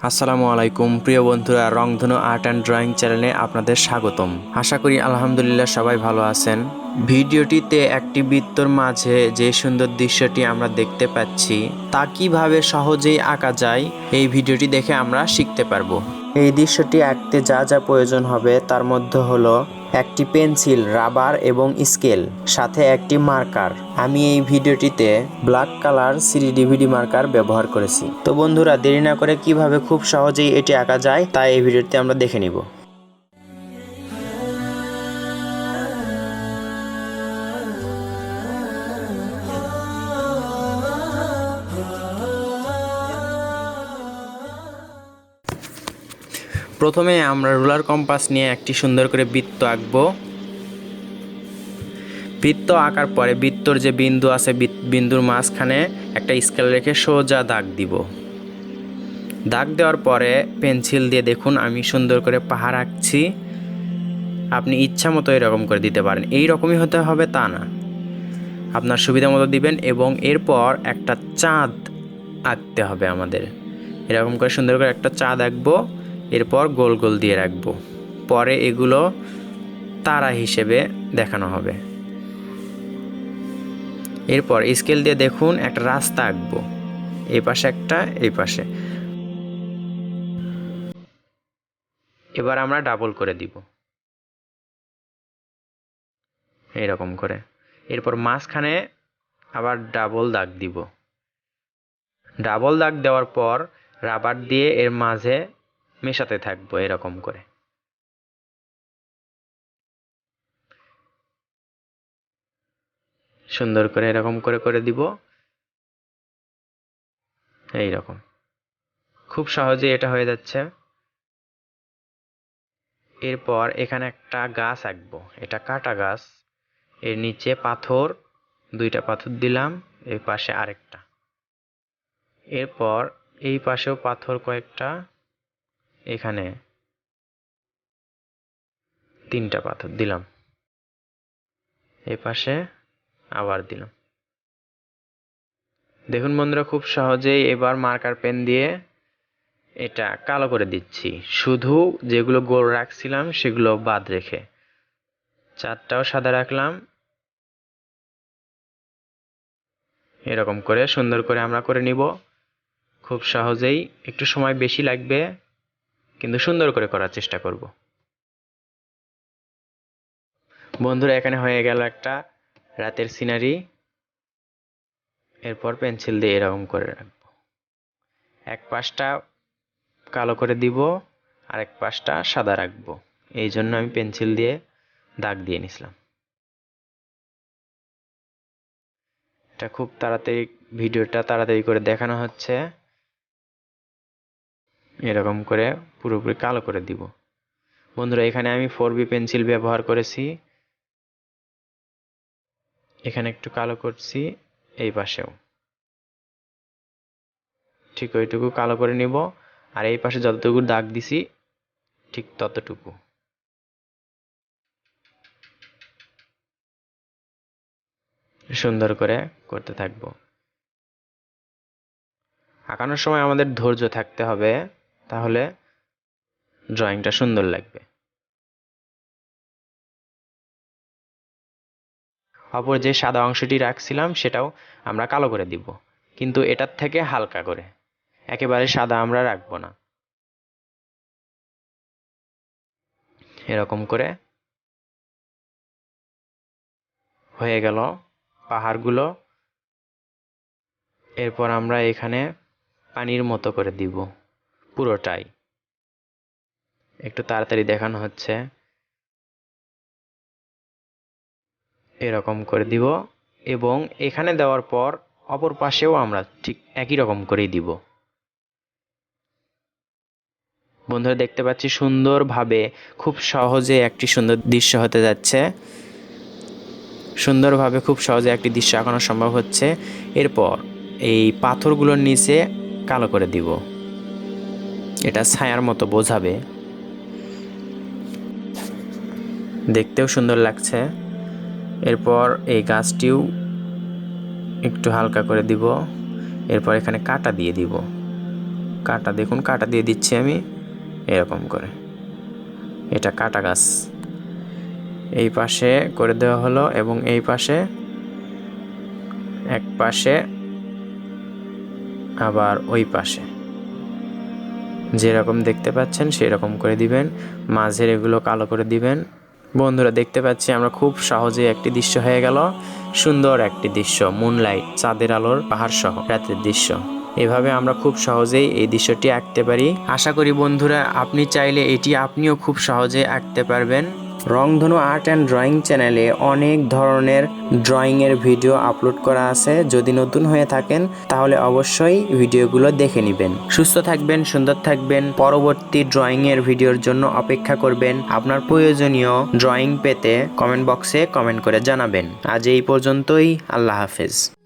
আসসালামু আলাইকুম প্রিয় বন্ধুরা, রংধনু আর্ট অ্যান্ড ড্রয়িং চ্যানেলে আপনাদের স্বাগতম। আশা করি আলহামদুলিল্লাহ সবাই ভালো আছেন। ভিডিওটিতে একটি বৃত্তর মাঝে যে সুন্দর দৃশ্যটি আমরা দেখতে পাচ্ছি তা কিভাবে সহজেই আঁকা যায় এই ভিডিওটি দেখে আমরা শিখতে পারবো। এই দৃশ্যটি আঁকতে যা যা প্রয়োজন হবে তার মধ্যে হলো একটি পেন্সিল, রাবার এবং স্কেল, সাথে একটি মার্কার। আমি এই ভিডিওটিতে ব্ল্যাক কালার 3D মার্কার ব্যবহার করেছি। তো বন্ধুরা, দেরি না করে কিভাবে খুব সহজেই এটি আঁকা যায় তা এই ভিডিওতে আমরা দেখে নিব। প্রথমে আমরা রুলার কম্পাস নিয়ে একটি সুন্দর করে বৃত্ত আঁকবো। বৃত্ত আঁকার পরে বৃত্তর যে বিন্দু আছে বিন্দুর মাঝখানে একটা স্কেল রেখে সোজা দাগ দিব। দাগ দেওয়ার পরে পেন্সিল দিয়ে দেখুন আমি সুন্দর করে পাহাড় আঁকছি। আপনি ইচ্ছা মতো এরকম করে দিতে পারেন, এই রকমই হতে হবে তা না, আপনার সুবিধা মতো দিবেন। এবং এরপর একটা চাঁদ আঁকতে হবে আমাদের। এরকম করে সুন্দর করে একটা চাঁদ আঁকবো, এরপর গোল গোল দিয়ে রাখবো। পরে এগুলো তারা হিসেবে দেখানো হবে। এরপর স্কেল দিয়ে দেখুন একটা রাস্তা আঁকবো, এই পাশে একটা, এই পাশে। এবার আমরা ডাবল করে দিব এইরকম করে। এরপর মাঝখানে আবার ডাবল দাগ দিব। ডাবল দাগ দেওয়ার পর রাবার দিয়ে এর মাঝে মেশাতে থাকবো এরকম করে। সুন্দর করে এরকম করে করে দিব এইরকম। খুব সহজে এটা হয়ে যাচ্ছে। এরপর এখানে একটা গাছ আঁকবো, এটা কাটা গাছ। এর নিচে পাথর, দুইটা পাথর দিলাম, এই পাশে আরেকটা। এরপর এই পাশেও পাথর কয়েকটা, এখানে তিনটা পাথর দিলাম, এই পাশে আবার দিলাম। দেখুন বন্ধুরা, খুব সহজেই এবার মার্কার পেন দিয়ে এটা কালো করে দিচ্ছি, শুধু যেগুলো গোল রাখছিলাম সেগুলো বাদ রেখে। চারটাও সাদা রাখলাম। এরকম করে সুন্দর করে আমরা করে নিব। খুব সহজেই, একটু সময় বেশি লাগবে কিন্তু সুন্দর করে করার চেষ্টা করব। বন্ধুরা, এখানে হয়ে গেল একটা রাতের সিনারি। এরপর পেন্সিল দিয়ে এরকম করে রাখবো। এক পাশটা কালো করে দিব, আর এক পাশটা সাদা রাখবো। এই জন্য আমি পেন্সিল দিয়ে দাগ দিয়ে নিছিলাম। এটা খুব তাড়াতাড়ি, ভিডিওটা তাড়াতাড়ি করে দেখানো হচ্ছে। এরকম করে পুরোপুরি কালো করে দিব। বন্ধুরা, এখানে আমি 4B পেন্সিল ব্যবহার করেছি। এখানে একটু কালো করছি, এই পাশেও ঠিক ওইটুকু কালো করে নিব। আর এই পাশে যতটুকু দাগ দিছি ঠিক ততটুকু। সুন্দর করে করতে থাকবো। আঁকানোর সময় আমাদের ধৈর্য থাকতে হবে, তাহলে ড্রয়িংটা সুন্দর লাগবে। অপর যে সাদা অংশটি রাখছিলাম সেটাও আমরা কালো করে দিব, কিন্তু এটার থেকে হালকা করে, একেবারে সাদা আমরা রাখবো না। এরকম করে হয়ে গেল পাহাড়গুলো। এরপর আমরা এখানে পানির মতো করে দিব পুরোটাই। একটু তাড়াতাড়ি দেখানো হচ্ছে। এরকম করে দিব, এবং এখানে দেওয়ার পর অপর পাশেও আমরা ঠিক একই রকম করেই দিব। বন্ধুরা, দেখতে পাচ্ছি সুন্দরভাবে খুব সহজে একটি সুন্দর দৃশ্য হতে যাচ্ছে। সুন্দরভাবে খুব সহজে একটি দৃশ্য আঁকানো সম্ভব হচ্ছে। এরপর এই পাথরগুলোর নিচে কালো করে দিব, এটা ছায়ার মতো বোঝাবে, দেখতেও সুন্দর লাগছে। এরপর এই গাছটিও একটু হালকা করে দিব। এরপর এখানে কাটা দিয়ে দিব, কাটা দেখুন, কাটা দিয়ে দিচ্ছি আমি এরকম করে। এটা কাটা গাছ এই পাশে করে দেওয়া হলো এবং এই পাশে এক পাশে আবার ওই পাশে যেরকম দেখতে পাচ্ছেন সেরকম করে দিবেন। মাঝের এগুলো কালো করে দিবেন। বন্ধুরা দেখতে পাচ্ছি আমরা খুব সহজে একটি দৃশ্য হয়ে গেল, সুন্দর একটি দৃশ্য, মুনলাইট, চাঁদের আলোর পাহাড় সহ রাতের দৃশ্য। এভাবে আমরা খুব সহজেই এই দৃশ্যটি আঁকতে পারি। আশা করি বন্ধুরা আপনি চাইলে এটি আপনিও খুব সহজে আঁকতে পারবেন। রংধনু আর্ট অ্যান্ড ড্রয়িং চ্যানেলে অনেক ধরনের ড্রয়িংয়ের ভিডিও আপলোড করা আছে। যদি নতুন হয়ে থাকেন তাহলে অবশ্যই ভিডিওগুলো দেখে নেবেন। সুস্থ থাকবেন, সুন্দর থাকবেন। পরবর্তী ড্রয়িংয়ের ভিডিওর জন্য অপেক্ষা করবেন। আপনার প্রয়োজনীয় ড্রয়িং পেতে কমেন্ট বক্সে কমেন্ট করে জানাবেন। আজ এই পর্যন্তই। আল্লাহ হাফেজ।